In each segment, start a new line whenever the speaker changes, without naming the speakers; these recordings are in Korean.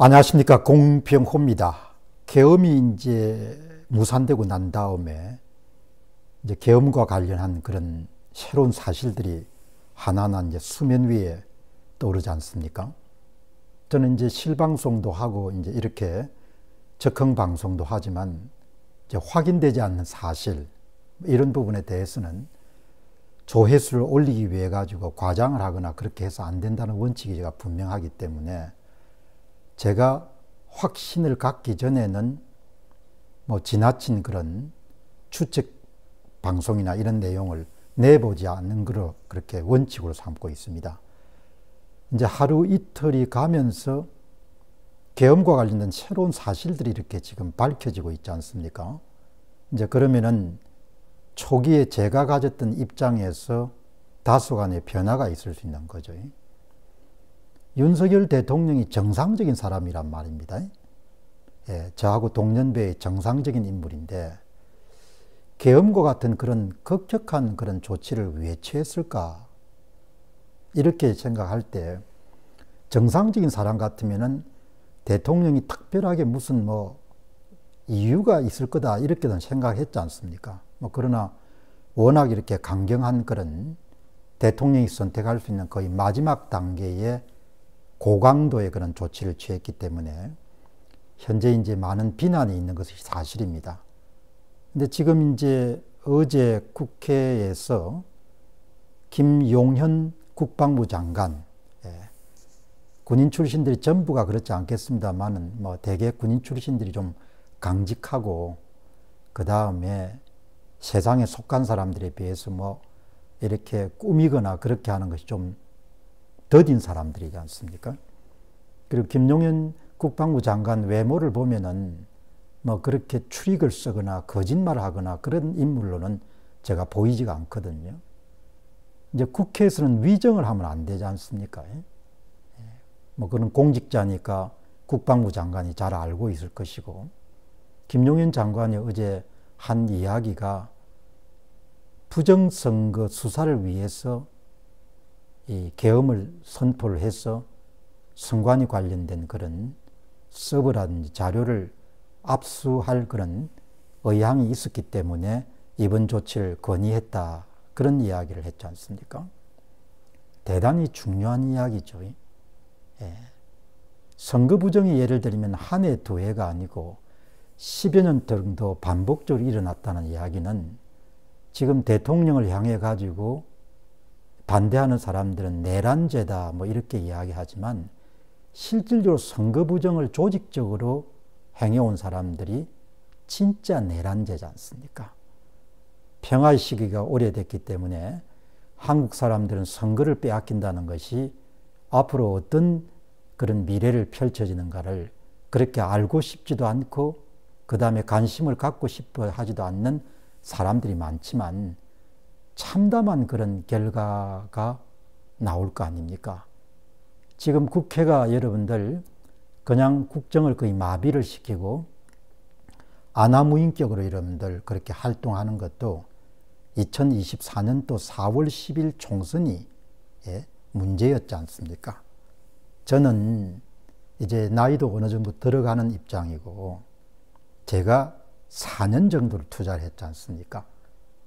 안녕하십니까. 공병호입니다. 계엄이 이제 무산되고 난 다음에 이제 계엄과 관련한 그런 새로운 사실들이 하나하나 이제 수면 위에 떠오르지 않습니까? 저는 이제 실방송도 하고 이제 이렇게 적흥 방송도 하지만 이제 확인되지 않는 사실 이런 부분에 대해서는 조회수를 올리기 위해 가지고 과장을 하거나 그렇게 해서 안 된다는 원칙이 제가 분명하기 때문에 제가 확신을 갖기 전에는 뭐 지나친 그런 추측 방송이나 이런 내용을 내보지 않는 거로 그렇게 원칙으로 삼고 있습니다. 이제 하루 이틀이 가면서 계엄과 관련된 새로운 사실들이 이렇게 지금 밝혀지고 있지 않습니까? 이제 그러면은 초기에 제가 가졌던 입장에서 다소간의 변화가 있을 수 있는 거죠. 윤석열 대통령이 정상적인 사람이란 말입니다. 예, 저하고 동년배의 정상적인 인물인데 계엄과 같은 그런 급격한 그런 조치를 왜 취했을까? 이렇게 생각할 때 정상적인 사람 같으면은 대통령이 특별하게 무슨 뭐 이유가 있을 거다 이렇게는 생각했지 않습니까? 뭐 그러나 워낙 이렇게 강경한 그런 대통령이 선택할 수 있는 거의 마지막 단계의 고강도의 그런 조치를 취했기 때문에 현재 이제 많은 비난이 있는 것이 사실입니다. 근데 지금 이제 어제 국회에서 김용현 국방부 장관, 군인 출신들이 전부가 그렇지 않겠습니다만은 뭐 대개 군인 출신들이 좀 강직하고 그 다음에 세상에 속한 사람들에 비해서 뭐 이렇게 꾸미거나 그렇게 하는 것이 좀 더딘 사람들이지 않습니까? 그리고 김용현 국방부 장관 외모를 보면은 뭐 그렇게 추릭을 쓰거나 거짓말을 하거나 그런 인물로는 제가 보이지가 않거든요. 이제 국회에서는 위정을 하면 안 되지 않습니까? 뭐 그런 공직자니까 국방부 장관이 잘 알고 있을 것이고, 김용현 장관이 어제 한 이야기가 부정선거 수사를 위해서 이 계엄을 선포를 해서 선관위 관련된 그런 서버라든지 자료를 압수할 그런 의향이 있었기 때문에 이번 조치를 건의했다. 그런 이야기를 했지 않습니까? 대단히 중요한 이야기죠. 예. 선거 부정이 예를 들면 한 해, 두 해가 아니고 10여 년 정도 반복적으로 일어났다는 이야기는 지금 대통령을 향해 가지고 반대하는 사람들은 내란죄다 뭐 이렇게 이야기하지만 실질적으로 선거 부정을 조직적으로 행해온 사람들이 진짜 내란죄지 않습니까? 평화의 시기가 오래됐기 때문에 한국 사람들은 선거를 빼앗긴다는 것이 앞으로 어떤 그런 미래를 펼쳐지는가를 그렇게 알고 싶지도 않고 그 다음에 관심을 갖고 싶어 하지도 않는 사람들이 많지만 참담한 그런 결과가 나올 거 아닙니까? 지금 국회가 여러분들 그냥 국정을 거의 마비를 시키고 아나무인격으로 여러분들 그렇게 활동하는 것도 2024년도 4월 10일 총선이 문제였지 않습니까? 저는 이제 나이도 어느 정도 들어가는 입장이고 제가 4년 정도를 투자를 했지 않습니까?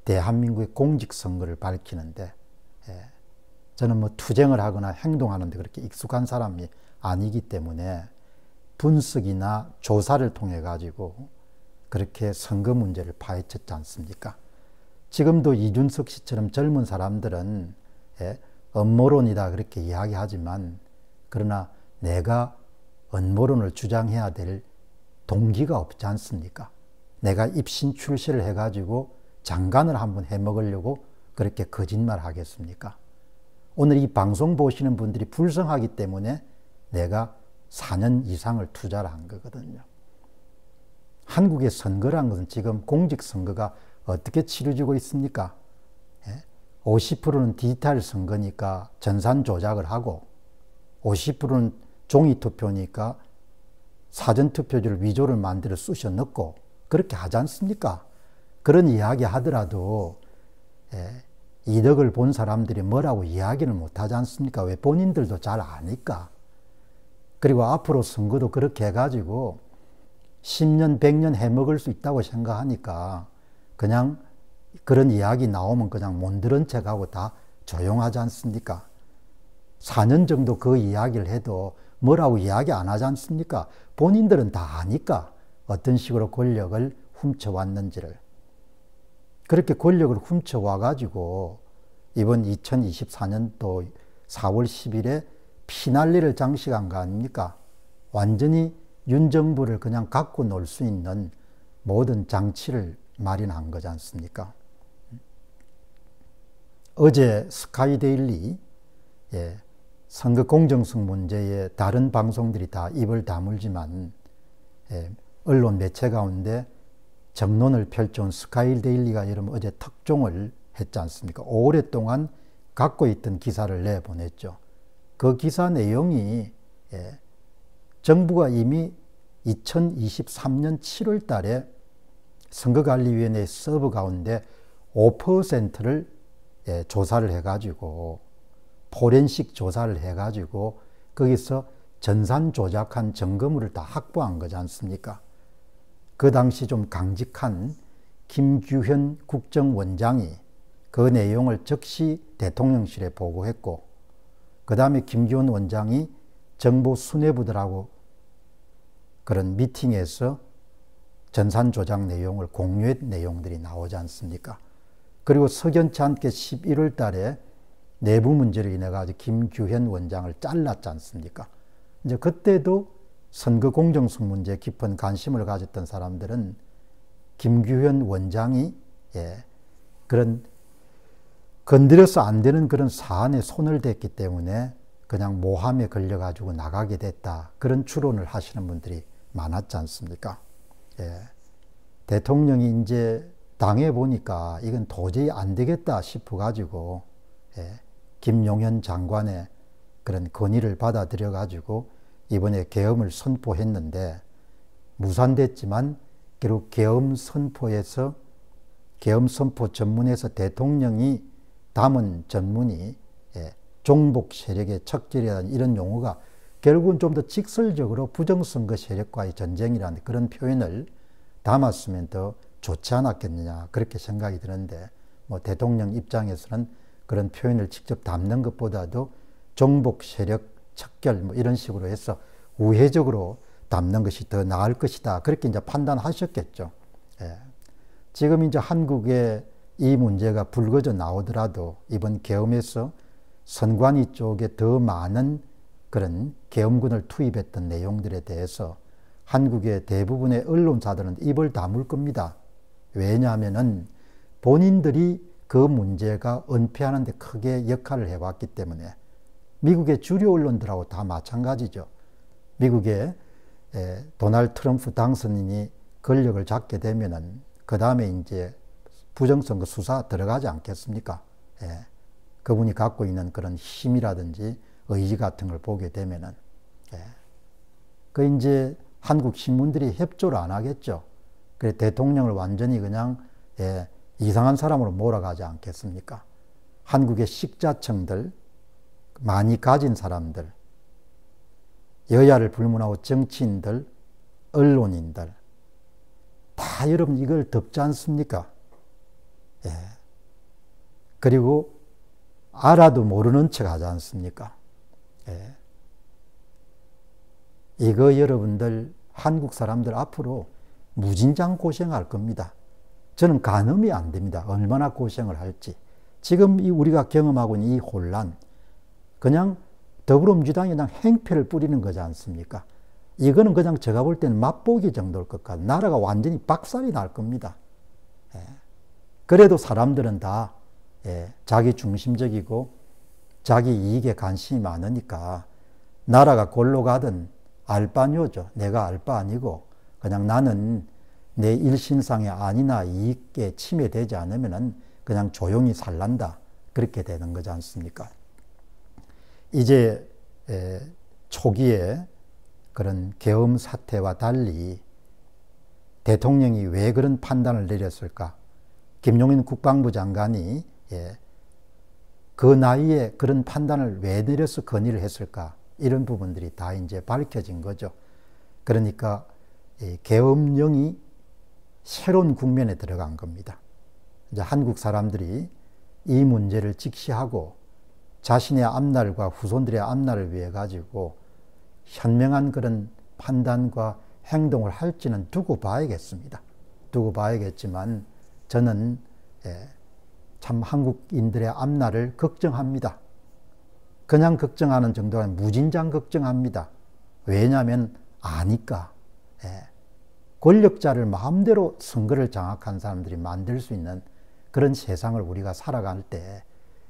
대한민국의 공직선거를 밝히는데 저는 뭐 투쟁을 하거나 행동하는데 그렇게 익숙한 사람이 아니기 때문에 분석이나 조사를 통해 가지고 그렇게 선거 문제를 파헤쳤지 않습니까? 지금도 이준석 씨처럼 젊은 사람들은 음모론이다 그렇게 이야기하지만 그러나 내가 음모론을 주장해야 될 동기가 없지 않습니까? 내가 입신 출세를 해가지고 장관을 한번 해먹으려고 그렇게 거짓말 하겠습니까? 오늘 이 방송 보시는 분들이 불쌍하기 때문에 내가 4년 이상을 투자를 한 거거든요. 한국의 선거란 것은 지금 공직선거가 어떻게 치러지고 있습니까? 50%는 디지털 선거니까 전산 조작을 하고 50%는 종이투표니까 사전투표지를 위조를 만들어 쑤셔 넣고 그렇게 하지 않습니까? 그런 이야기 하더라도 이득을 본 사람들이 뭐라고 이야기를 못하지 않습니까? 왜 본인들도 잘 아니까. 그리고 앞으로 선거도 그렇게 해가지고 10년, 100년 해먹을 수 있다고 생각하니까 그냥 그런 이야기 나오면 그냥 못 들은 척하고 다 조용하지 않습니까? 4년 정도 그 이야기를 해도 뭐라고 이야기 안 하지 않습니까? 본인들은 다 아니까 어떤 식으로 권력을 훔쳐왔는지를. 그렇게 권력을 훔쳐와가지고 이번 2024년도 4월 10일에 피날레를 장식한 거 아닙니까? 완전히 윤 정부를 그냥 갖고 놀 수 있는 모든 장치를 마련한 거지 않습니까? 어제 스카이데일리 선거 공정성 문제에 다른 방송들이 다 입을 다물지만 언론 매체 가운데 정론을 펼쳐온 스카이데일리가 여러분 어제 특종을 했지 않습니까? 오랫동안 갖고 있던 기사를 내보냈죠. 그 기사 내용이 정부가 이미 2023년 7월 달에 선거관리위원회 서버 가운데 5%를 조사를 해가지고 포렌식 조사를 해가지고 거기서 전산 조작한 증거물을 다 확보한 거지 않습니까? 그 당시 좀 강직한 김규현 국정원장이 그 내용을 즉시 대통령실에 보고했고 그 다음에 김규현 원장이 정보 수뇌부들하고 그런 미팅에서 전산 조작 내용을 공유한 내용들이 나오지 않습니까? 그리고 석연치 않게 11월 달에 내부 문제로 인해 가지고 김규현 원장을 잘랐지 않습니까? 이제 그때도 선거 공정성 문제에 깊은 관심을 가졌던 사람들은 김규현 원장이 그런 건드려서 안 되는 그런 사안에 손을 댔기 때문에 그냥 모함에 걸려가지고 나가게 됐다. 그런 추론을 하시는 분들이 많았지 않습니까? 대통령이 이제 당해보니까 이건 도저히 안 되겠다 싶어가지고 김용현 장관의 그런 건의를 받아들여가지고 이번에 계엄을 선포했는데 무산됐지만 결국 계엄 선포 전문에서 대통령이 담은 전문이 종북 세력의 척결이라는 이런 용어가 결국은 좀 더 직설적으로 부정선거 세력과의 전쟁이라는 그런 표현을 담았으면 더 좋지 않았겠느냐 그렇게 생각이 드는데 뭐 대통령 입장에서는 그런 표현을 직접 담는 것보다도 종북 세력 척결 뭐 이런 식으로 해서 우회적으로 담는 것이 더 나을 것이다 그렇게 이제 판단하셨겠죠. 지금 이제 한국에 이 문제가 불거져 나오더라도 이번 계엄에서 선관위 쪽에 더 많은 그런 계엄군을 투입했던 내용들에 대해서 한국의 대부분의 언론사들은 입을 다물 겁니다. 왜냐하면은 본인들이 그 문제가 은폐하는 데 크게 역할을 해왔기 때문에 미국의 주류 언론들하고 다 마찬가지죠. 미국의 도널드 트럼프 당선인이 권력을 잡게 되면은 그 다음에 이제 부정선거 수사 들어가지 않겠습니까? 그분이 갖고 있는 그런 힘이라든지 의지 같은 걸 보게 되면은 그 이제 한국 신문들이 협조를 안 하겠죠. 그래 대통령을 완전히 그냥 이상한 사람으로 몰아가지 않겠습니까? 한국의 식자층들, 많이 가진 사람들, 여야를 불문하고 정치인들, 언론인들 다 여러분 이걸 덮지 않습니까? 그리고 알아도 모르는 척 하지 않습니까? 이거 여러분들 한국 사람들 앞으로 무진장 고생할 겁니다. 저는 가늠이 안 됩니다. 얼마나 고생을 할지. 지금 우리가 경험하고 있는 이 혼란, 그냥 더불어민주당이 그냥 행패를 뿌리는 거지 않습니까? 이거는 그냥 제가 볼 때는 맛보기 정도일 것 같아요. 나라가 완전히 박살이 날 겁니다. 그래도 사람들은 다 자기 중심적이고 자기 이익에 관심이 많으니까 나라가 골로 가든 알바뇨죠. 내가 알바 아니고 그냥 나는 내 일신상의 안이나 이익에 침해되지 않으면 그냥 조용히 살란다. 그렇게 되는 거지 않습니까? 이제 초기에 그런 계엄 사태와 달리 대통령이 왜 그런 판단을 내렸을까? 김용인 국방부 장관이 그 나이에 그런 판단을 왜 내려서 건의를 했을까? 이런 부분들이 다 이제 밝혀진 거죠. 그러니까 계엄령이 새로운 국면에 들어간 겁니다. 이제 한국 사람들이 이 문제를 직시하고 자신의 앞날과 후손들의 앞날을 위해 가지고 현명한 그런 판단과 행동을 할지는 두고 봐야겠습니다. 두고 봐야겠지만 저는 참 한국인들의 앞날을 걱정합니다. 그냥 걱정하는 정도가 아니라 무진장 걱정합니다. 왜냐하면 아니까. 권력자를 마음대로 선거를 장악한 사람들이 만들 수 있는 그런 세상을 우리가 살아갈 때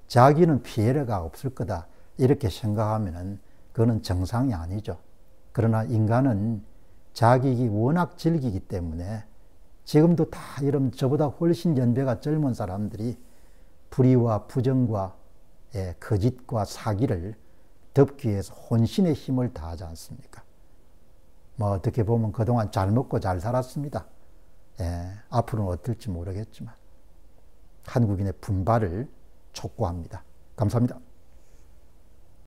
자기는 피해가 없을 거다 이렇게 생각하면 그거는 정상이 아니죠. 그러나 인간은 자기가 워낙 즐기기 때문에 지금도 다 이런 저보다 훨씬 연배가 젊은 사람들이 불의와 부정과 거짓과 사기를 덮기 위해서 혼신의 힘을 다하지 않습니까? 뭐 어떻게 보면 그동안 잘 먹고 잘 살았습니다. 앞으로는 어떨지 모르겠지만 한국인의 분발을 촉구합니다. 감사합니다.